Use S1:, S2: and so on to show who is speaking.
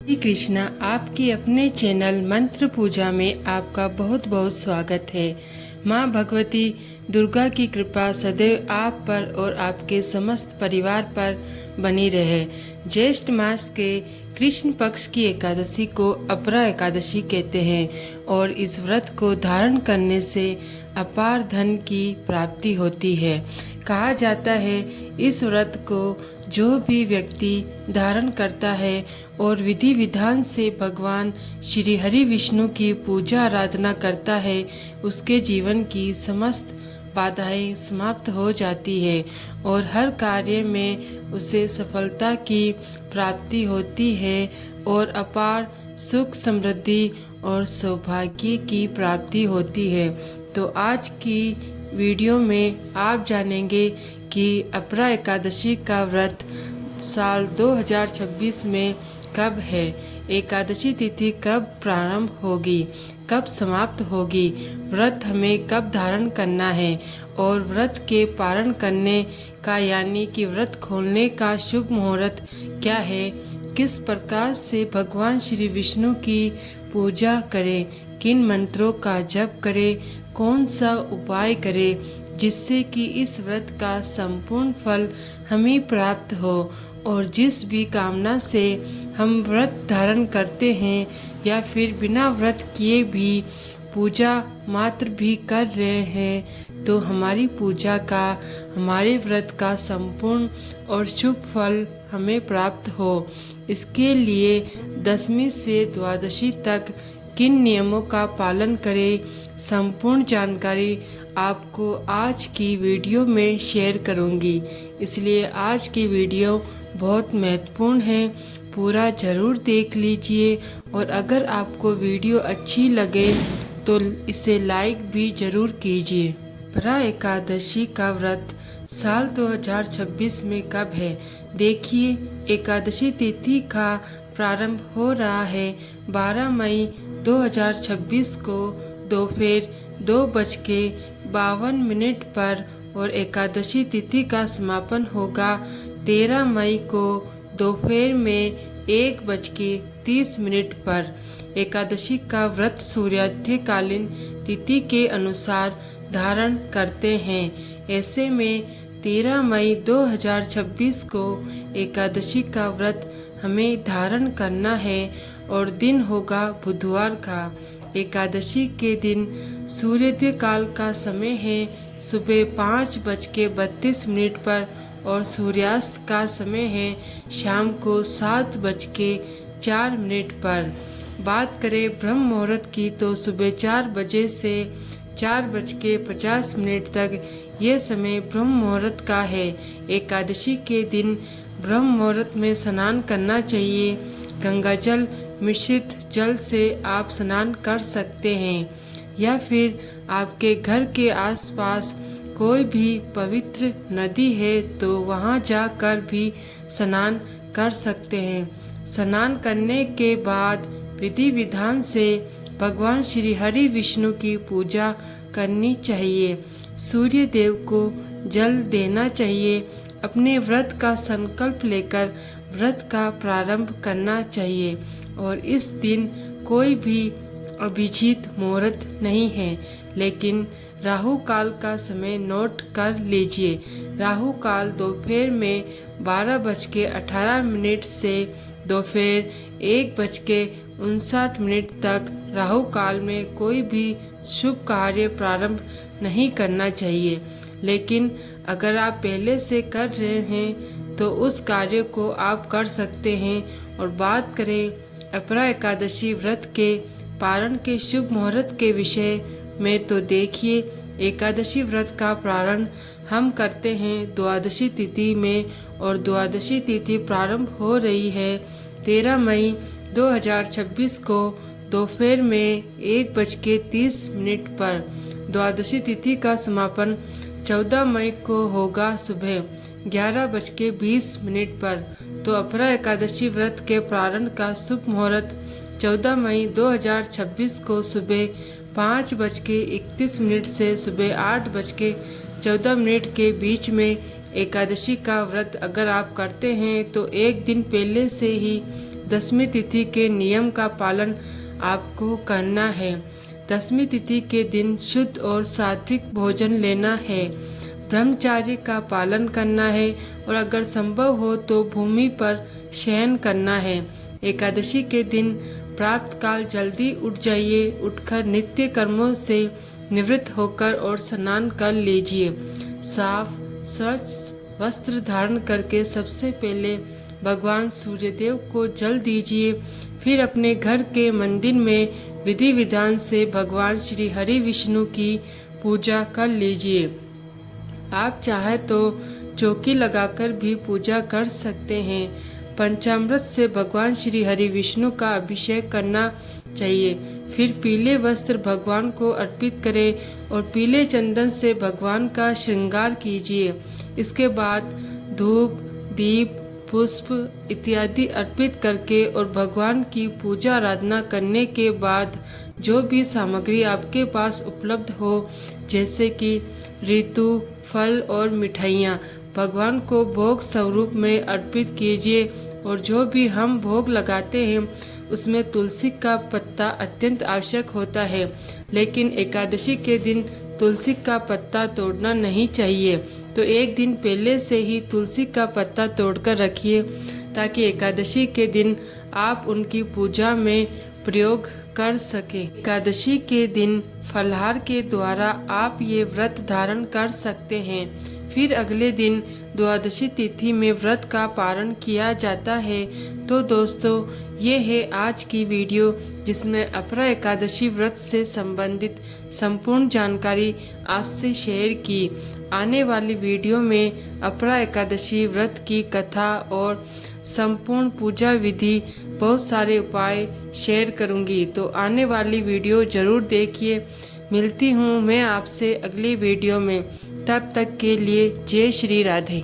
S1: श्री कृष्णा, आपके अपने चैनल मंत्र पूजा में आपका बहुत बहुत स्वागत है। माँ भगवती दुर्गा की कृपा सदैव आप पर और आपके समस्त परिवार पर बनी रहे। ज्येष्ठ मास के कृष्ण पक्ष की एकादशी को अपरा एकादशी कहते हैं और इस व्रत को धारण करने से अपार धन की प्राप्ति होती है। कहा जाता है इस व्रत को जो भी व्यक्ति धारण करता है और विधि विधान से भगवान श्री हरि विष्णु की पूजा आराधना करता है, उसके जीवन की समस्त बाधाएं समाप्त हो जाती है और हर कार्य में उसे सफलता की प्राप्ति होती है और अपार सुख समृद्धि और सौभाग्य की प्राप्ति होती है। तो आज की वीडियो में आप जानेंगे कि अपरा एकादशी का व्रत साल 2026 में कब है, एकादशी तिथि कब प्रारंभ होगी, कब समाप्त होगी, व्रत हमें कब धारण करना है और व्रत के पारण करने का यानी कि व्रत खोलने का शुभ मुहूर्त क्या है, किस प्रकार से भगवान श्री विष्णु की पूजा करें, किन मंत्रों का जप करें, कौन सा उपाय करें जिससे कि इस व्रत का संपूर्ण फल हमें प्राप्त हो और जिस भी कामना से हम व्रत धारण करते हैं या फिर बिना व्रत किए भी पूजा मात्र भी कर रहे हैं तो हमारी पूजा का, हमारे व्रत का संपूर्ण और शुभ फल हमें प्राप्त हो। इसके लिए दशमी से द्वादशी तक किन नियमों का पालन करें, संपूर्ण जानकारी आपको आज की वीडियो में शेयर करूंगी। इसलिए आज की वीडियो बहुत महत्वपूर्ण है, पूरा ज़रूर देख लीजिए और अगर आपको वीडियो अच्छी लगे तो इसे लाइक भी ज़रूर कीजिए। अपरा एकादशी का व्रत साल 2026 में कब है? देखिए, एकादशी तिथि का प्रारंभ हो रहा है 12 मई 2026 को दोपहर 2:52 पर और एकादशी तिथि का समापन होगा 13 मई को दोपहर में 1:30 पर। एकादशी का व्रत सूर्योदय कालीन तिथि के अनुसार धारण करते हैं। ऐसे में 13 मई 2026 को एकादशी का व्रत हमें धारण करना है और दिन होगा बुधवार का। एकादशी के दिन सूर्योदय काल का समय है सुबह 5:32 पर और सूर्यास्त का समय है शाम को 7:04 पर। बात करें ब्रह्म मुहूर्त की तो सुबह 4 बजे से 4:50 तक यह समय ब्रह्म मुहूर्त का है। एकादशी के दिन ब्रह्म मुहूर्त में स्नान करना चाहिए। गंगाजल मिश्रित जल से आप स्नान कर सकते हैं या फिर आपके घर के आसपास कोई भी पवित्र नदी है तो वहां जाकर भी स्नान कर सकते हैं। स्नान करने के बाद विधि विधान से भगवान श्री हरि विष्णु की पूजा करनी चाहिए। सूर्य देव को जल देना चाहिए। अपने व्रत का संकल्प लेकर व्रत का प्रारंभ करना चाहिए और इस दिन कोई भी अभिजीत मुहूर्त नहीं है, लेकिन राहु काल का समय नोट कर लीजिए। राहु काल दोपहर में 12:18 से दोपहर 1:59 तक। राहु काल में कोई भी शुभ कार्य प्रारंभ नहीं करना चाहिए, लेकिन अगर आप पहले से कर रहे हैं तो उस कार्य को आप कर सकते हैं। और बात करें अपरा एकादशी व्रत के पारण के शुभ मुहूर्त के विषय में तो देखिए, एकादशी व्रत का प्रारंभ हम करते हैं द्वादशी तिथि में और द्वादशी तिथि प्रारंभ हो रही है 13 मई 2026 को दोपहर में 1:30 पर। द्वादशी तिथि का समापन 14 मई को होगा सुबह 11:20 पर। तो अपरा एकादशी व्रत के प्रारंभ का शुभ मुहूर्त 14 मई 2026 को सुबह 5:31 से सुबह 8:14 के बीच में। एकादशी का व्रत अगर आप करते हैं तो एक दिन पहले से ही दशमी तिथि के नियम का पालन आपको करना है। दशमी तिथि के दिन शुद्ध और सात्विक भोजन लेना है, ब्रह्मचार्य का पालन करना है और अगर संभव हो तो भूमि पर शयन करना है। एकादशी के दिन प्रातः काल जल्दी उठ जाइए, उठकर नित्य कर्मों से निवृत्त होकर और स्नान कर लीजिए। साफ स्वच्छ वस्त्र धारण करके सबसे पहले भगवान सूर्यदेव को जल दीजिए, फिर अपने घर के मंदिर में विधि विधान से भगवान श्री हरि विष्णु की पूजा कर लीजिए। आप चाहे तो चौकी लगाकर भी पूजा कर सकते हैं। पंचामृत से भगवान श्री हरि विष्णु का अभिषेक करना चाहिए। फिर पीले वस्त्र भगवान को अर्पित करें और पीले चंदन से भगवान का श्रृंगार कीजिए। इसके बाद धूप, दीप, पुष्प इत्यादि अर्पित करके और भगवान की पूजा आराधना करने के बाद जो भी सामग्री आपके पास उपलब्ध हो, जैसे कि ऋतु, फल और मिठाइयाँ, भगवान को भोग स्वरूप में अर्पित कीजिए। और जो भी हम भोग लगाते हैं उसमें तुलसी का पत्ता अत्यंत आवश्यक होता है, लेकिन एकादशी के दिन तुलसी का पत्ता तोड़ना नहीं चाहिए। तो एक दिन पहले से ही तुलसी का पत्ता तोड़कर रखिए ताकि एकादशी के दिन आप उनकी पूजा में प्रयोग कर सके। एकादशी के दिन फलाहार के द्वारा आप ये व्रत धारण कर सकते हैं। फिर अगले दिन द्वादशी तिथि में व्रत का पारण किया जाता है। तो दोस्तों, ये है आज की वीडियो जिसमें अपरा एकादशी व्रत से संबंधित संपूर्ण जानकारी आपसे शेयर की। आने वाली वीडियो में अपरा एकादशी व्रत की कथा और संपूर्ण पूजा विधि, बहुत सारे उपाय शेयर करूंगी। तो आने वाली वीडियो ज़रूर देखिए। मिलती हूँ मैं आपसे अगली वीडियो में, तब तक के लिए जय श्री राधे।